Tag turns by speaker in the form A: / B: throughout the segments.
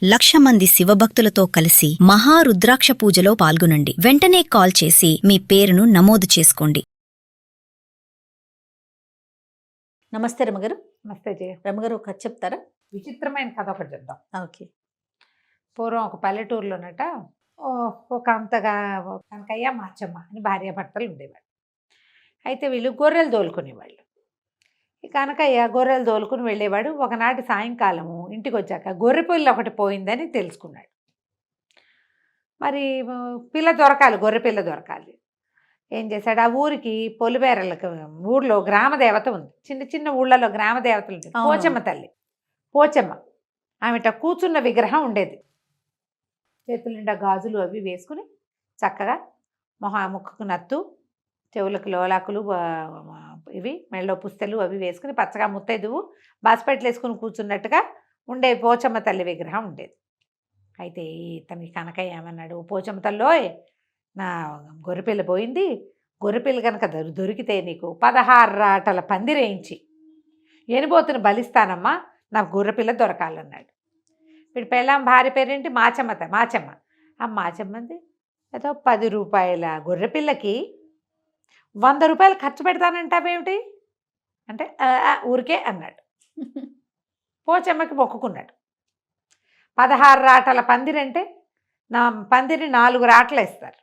A: 1,00,000 మంది శివభక్తులతో కలిసి మహారుద్రాక్ష పూజలో పాల్గొనండి. వెంటనే కాల్ చేసి మీ పేరును నమోదు చేసుకోండి.
B: నమస్తే రమగారు.
C: నమస్తే జయ.
B: రమగారు ఒక కథ చెప్తారా?
C: విచిత్రమైన కథ ఒకటి చెప్దాం.
B: ఓకే.
C: పూర్వం ఒక పల్లెటూరులోనట ఒక అంతగా కనకయ్య మాచమ్మ అని భార్యాభర్తలు ఉండేవాళ్ళు. అయితే వీళ్ళు గొర్రెలు తోలుకునేవాళ్ళు. ఈ కనకయ్య గొర్రెలు తోలుకుని వెళ్ళేవాడు. ఒకనాటి సాయంకాలము ఇంటికి వచ్చాక గొర్రె పిల్ల ఒకటి పోయిందని తెలుసుకున్నాడు. మరి పిల్ల దొరకాలి, గొర్రె పిల్ల దొరకాలి. ఏం చేశాడు, ఆ ఊరికి పొలిబేరలకు ఊళ్ళో గ్రామదేవత ఉంది. చిన్న చిన్న ఊళ్ళలో గ్రామదేవతలు ఉంటుంది. పోచమ్మ తల్లి, పోచమ్మ ఆమెట కూర్చున్న విగ్రహం ఉండేది. చేతుల నిండా గాజులు అవి వేసుకుని చక్కగా ముక్కుకు నత్తు, చెవులకు లోలాకులు, ఇవి మెళ్ళో పుస్తలు అవి వేసుకుని పచ్చగా ముత్తైదువు బాస్పెట్లు వేసుకుని కూర్చున్నట్టుగా ఉండే పోచమ్మ తల్లి విగ్రహం ఉండేది. అయితే ఇతనికి కనకయ్య ఏమన్నాడు, పోచమ్మ తల్లోయ్, నా గొర్రెపిల్ల పోయింది, గొర్రెపిల్ల కనుక దొరికితే నీకు 16 రాటల పందిరేయించి ఎనిబోతుని బలిస్తానమ్మా, నాకు గొర్రెపిల్ల దొరకాలన్నాడు. వీడి పెళ్ళాం భార్య పేరేంటి, మాచమ్మ. ఆ మాచమ్మది ఏదో 10 రూపాయల గొర్రెపిల్లకి 100 రూపాయలు ఖర్చు పెడతానంటావేమిటి అంటే ఊరికే అన్నాడు. పోచమ్మకి మొక్కుకున్నాడు. 16 రాటల పందిరంటే నా పందిరి 4 రాటలు వేస్తారు.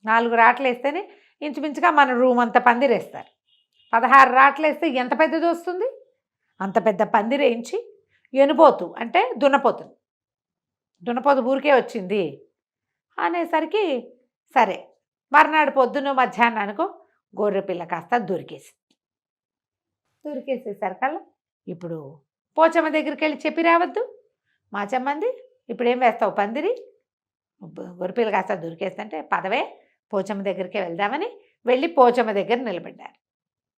C: 4 రాటలు వేస్తేనే ఇంచుమించుగా మన రూమ్ అంత పందిరేస్తారు. 16 రాటలు వేస్తే ఎంత పెద్దది వస్తుంది? అంత పెద్ద పందిరేయించి ఎనుపోతు అంటే దున్నపోతు ఊరికే వచ్చింది అనేసరికి సరే, మర్నాడు పొద్దున మధ్యాహ్నానికో గొర్రెపిల్ల కాస్త దొరికేసేసరికల్లా ఇప్పుడు పోచమ్మ దగ్గరికి వెళ్ళి చెప్పి రావద్దు, మాచమ్మంది ఇప్పుడేం వేస్తావు పందిరి, గొర్రెపిల్ల కాస్త దొరికేస్తుంటే పదవే పోచమ్మ దగ్గరికి వెళ్దామని వెళ్ళి పోచమ్మ దగ్గర నిలబడ్డారు.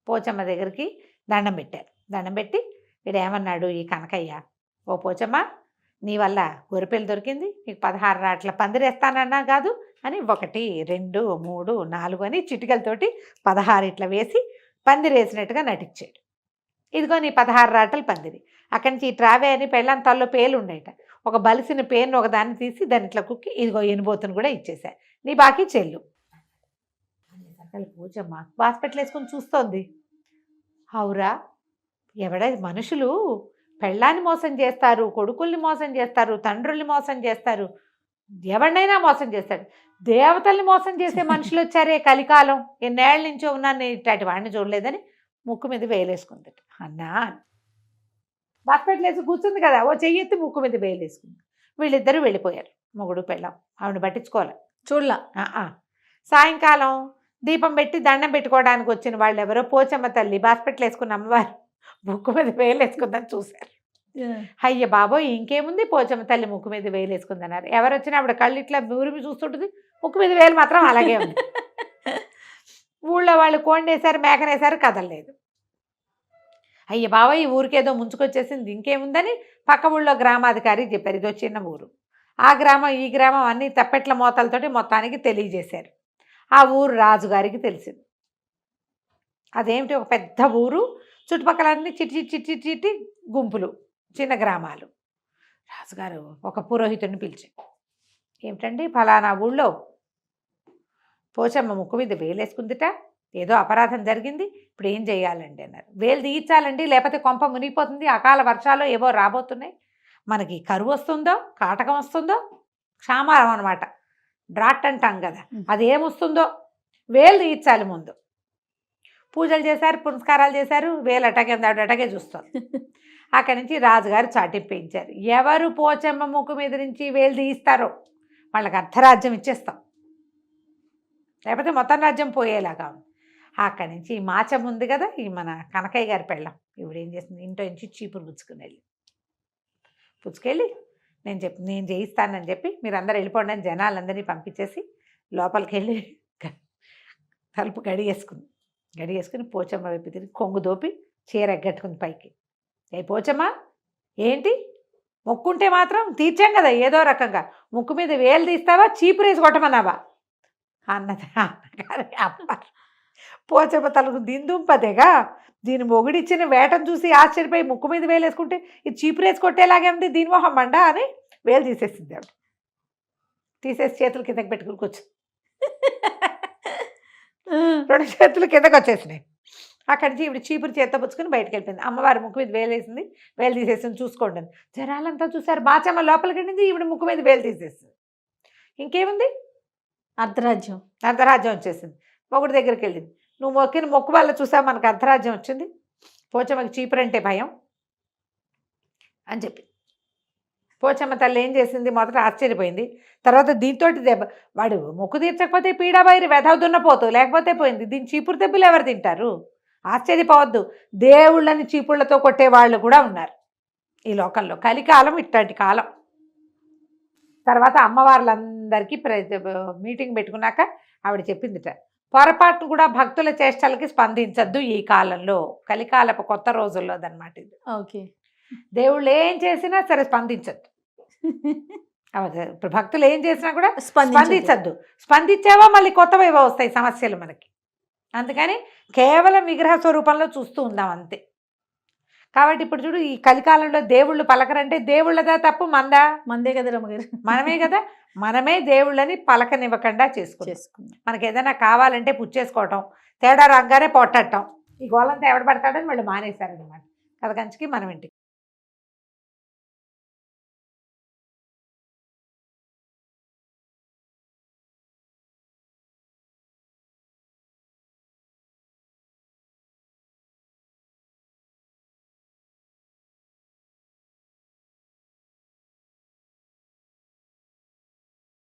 C: పోచమ్మ దగ్గరికి దండం పెట్టారు. దండం పెట్టి వీడు ఏమన్నాడు, ఈ కనకయ్య, ఓ పోచమ్మ, నీ వల్ల గొర్రెపిల్ల దొరికింది, నీకు 16 రాట్ల పందిరేస్తానన్నా కాదు అని 1 2 3 4 అని చిటికలతోటి 16 ఇట్లా వేసి పందిరేసినట్టుగా నటించాడు. ఇదిగో నీ 16 రాటల పందిరి. అక్కడి నుంచి ఈ ట్రావే అని పెళ్ళాం తల్లో పేలు ఉండేట. ఒక బలిసిన పేరును ఒకదాన్ని తీసి దాన్ని ఇట్లా కుక్కి ఇదిగో ఎనిబోతును కూడా ఇచ్చేసా, నీ బాకీ చెల్లు. పూజమ్మ హాస్పిటల్ వేసుకొని చూస్తోంది. అవురా, మనుషులు పెళ్ళాన్ని మోసం చేస్తారు, కొడుకుల్ని మోసం చేస్తారు, తండ్రుల్ని మోసం చేస్తారు, ఎవరినైనా మోసం చేస్తాడు. దేవతల్ని మోసం చేసే మనుషులు వచ్చారే కలికాలం, ఎన్నేళ్ల నుంచో ఉన్నాను ఇట్లాంటి వాడిని చూడలేదని ముక్కు మీద వేలేసుకుంది. అన్నా హాస్పిటల్ వేసి కూర్చుంది కదా, ఓ చెయ్యెత్తి ముక్కు మీద వేలేసుకుంది. వీళ్ళిద్దరూ వెళ్ళిపోయారు, మొగుడు పెళ్ళాం. ఆవిడ పట్టించుకోవాలి, చూడలా. సాయంకాలం దీపం పెట్టి దండం పెట్టుకోవడానికి వచ్చిన వాళ్ళు ఎవరో పోచమ్మ తల్లి హాస్పిటల్ వేసుకున్న అమ్మవారు ముక్కు మీద వేలేసుకుందని చూశారు. అయ్య బాబోయ్, ఇంకేముంది, పోచమ్మ తల్లి ముక్కు మీద వేలేసుకుందన్నారు. ఎవరు వచ్చినా ఆవిడ కళ్ళు ఇట్లా ఊరిమి చూస్తుంటుంది, ముక్కు మీద వేలు మాత్రం అలాగే ఉంది. ఊళ్ళో వాళ్ళు కోండేశారు, మేకనేశారు, కదలలేదు. అయ్య బాబోయ్, ఈ ఊరికేదో ముంచుకొచ్చేసింది, ఇంకేముందని పక్క ఊళ్ళో గ్రామాధికారి చెప్పారు. ఇదో చిన్న ఊరు, ఆ గ్రామం ఈ గ్రామం అన్నీ తప్పెట్ల మోతలతోటి మొత్తానికి తెలియజేశారు. ఆ ఊరు రాజుగారికి తెలిసింది. అదేమిటి, ఒక పెద్ద ఊరు, చుట్టుపక్కలన్నీ చిట్టి గుంపులు, చిన్న గ్రామాలు. రాజుగారు ఒక పురోహితుడిని పిలిచి, ఏమిటండి ఫలానా ఊళ్ళో పోచమ్మ ముక్కు మీద వేలేసుకుందిట, ఏదో అపరాధం జరిగింది, ఇప్పుడు ఏం చేయాలండి అన్నారు. వేలు తీయించాలండి, లేకపోతే కొంప మునిగిపోతుంది, అకాల వర్షాలు ఏవో రాబోతున్నాయి, మనకి కరువు వస్తుందో, కాటకం వస్తుందో, క్షామారం అనమాట, డ్రాట్ అంటాం కదా, అది ఏమొస్తుందో, వేలు తీయించాలి ముందు. పూజలు చేశారు, పునస్కారాలు చేశారు, వేలు అటగే చూస్తారు. అక్కడి నుంచి రాజుగారు చాటింపేయించారు. ఎవరు పోచమ్మ ముక్కు మీద నుంచి వేలు తీయిస్తారో వాళ్ళకి అర్ధరాజ్యం ఇచ్చేస్తాం, లేకపోతే మొత్తం రాజ్యం పోయేలాగా. అక్కడి నుంచి ఈ మాచమ్మ ఉంది కదా, ఈ మన కనకయ్య గారి పెళ్ళం, ఇప్పుడు ఏం చేస్తుంది, ఇంట్లో నుంచి చీపురు పుచ్చుకెళ్ళి నేను చేయిస్తానని చెప్పి మీరు అందరూ వెళ్ళిపోండి అని జనాలందరినీ పంపించేసి లోపలికి వెళ్ళి తలుపు గడిగేసుకుని పోచమ్మ వైపు తిరిగి కొంగు దోపి చీర ఎగ్గట్టుకుంది పైకి. ఏ పోచమ్మ, ఏంటి మొక్కుంటే మాత్రం తీర్చాం కదా ఏదో రకంగా, ముక్కు మీద వేలు తీస్తావా, చీపురేసి కొట్టమన్నావా అన్నది అన్నగారి అమ్మ. పోచమ్మ తలకు దిందుంపదేగా, దీని మొగుడిచ్చిన వేటను చూసి ఆశ్చర్యపోయి ముక్కు మీద వేలేసుకుంటే ఇది చీపురేసి కొట్టేలాగే ఉంది, దీని మొహం మండ అని వేలు తీసేసింది ఆవిడ. తీసేసి చేతులు కిందకి పెట్టుకుని కూర్చుంది. 2 చేతులు కిందకి వచ్చేసినాయి. అక్కడి నుంచి ఇప్పుడు చీపురు చేత్తో పుచ్చుకొని బయటకు వెళ్ళిపోయింది. అమ్మవారి ముక్కు మీద వేలేసింది, వేలు తీసేసింది, చూసుకోండి అని. జనాలంతా చూసారు. బాచమ్మ లోపలికి వెళ్ళింది, ఈవిడ ముక్కు మీద వేలు తీసేసింది. ఇంకేముంది,
B: అర్ధరాజ్యం.
C: అర్ధరాజ్యం వచ్చేసింది. మొగుడి దగ్గరికి వెళ్ళింది. నువ్వు మొక్కిన మొక్కు వల్ల చూసావు మనకు అర్ధరాజ్యం వచ్చింది, పోచమ్మకి చీపురు అంటే భయం అని చెప్పి. పోచమ్మ తల్లి ఏం చేసింది, మొదట ఆశ్చర్యపోయింది. తర్వాత దీంతో దెబ్బ, వాడు మొక్కు తీర్చకపోతే పీడాబాయిరి వెధవుదున్నపోతూ, లేకపోతే పోయింది. దీని చీపురు దెబ్బలు ఎవరు తింటారు? ఆశ్చర్యపోవద్దు, దేవుళ్ళని చీపుళ్లతో కొట్టే వాళ్ళు కూడా ఉన్నారు ఈ లోకంలో. కలికాలం ఇట్లాంటి కాలం. తర్వాత అమ్మవార్లందరికీ మీటింగ్ పెట్టుకున్నాక ఆవిడ చెప్పిందిట, పొరపాటు కూడా భక్తుల చేష్టలకి స్పందించద్దు ఈ కాలంలో, కలికాలపు కొత్త రోజుల్లోదన్నమాట ఇది.
B: ఓకే.
C: దేవుళ్ళు ఏం చేసినా సరే స్పందించద్దు. ఇప్పుడు భక్తులు ఏం చేసినా కూడా స్పందించద్దు. స్పందించావా మళ్ళీ కొత్తవేవో వస్తాయి సమస్యలు మనకి. అందుకని కేవలం విగ్రహ స్వరూపంలో చూస్తూ ఉందాం అంతే. కాబట్టి ఇప్పుడు చూడు, ఈ కలికాలంలో దేవుళ్ళు పలకరంటే దేవుళ్ళదా తప్పు, మందా?
B: మందే కదా రమ్మగారు.
C: మనమే కదా, మనమే దేవుళ్ళని పలకనివ్వకుండా చేసుకుంటాం. మనకి ఏదైనా కావాలంటే పుచ్చేసుకోవటం, తేడా రంగానే పొట్టడం, ఈ గోలంతా ఎవడ పడతాడని వాళ్ళు మానేశారనమాట. కథ కంచికి మనం ఇంటికి.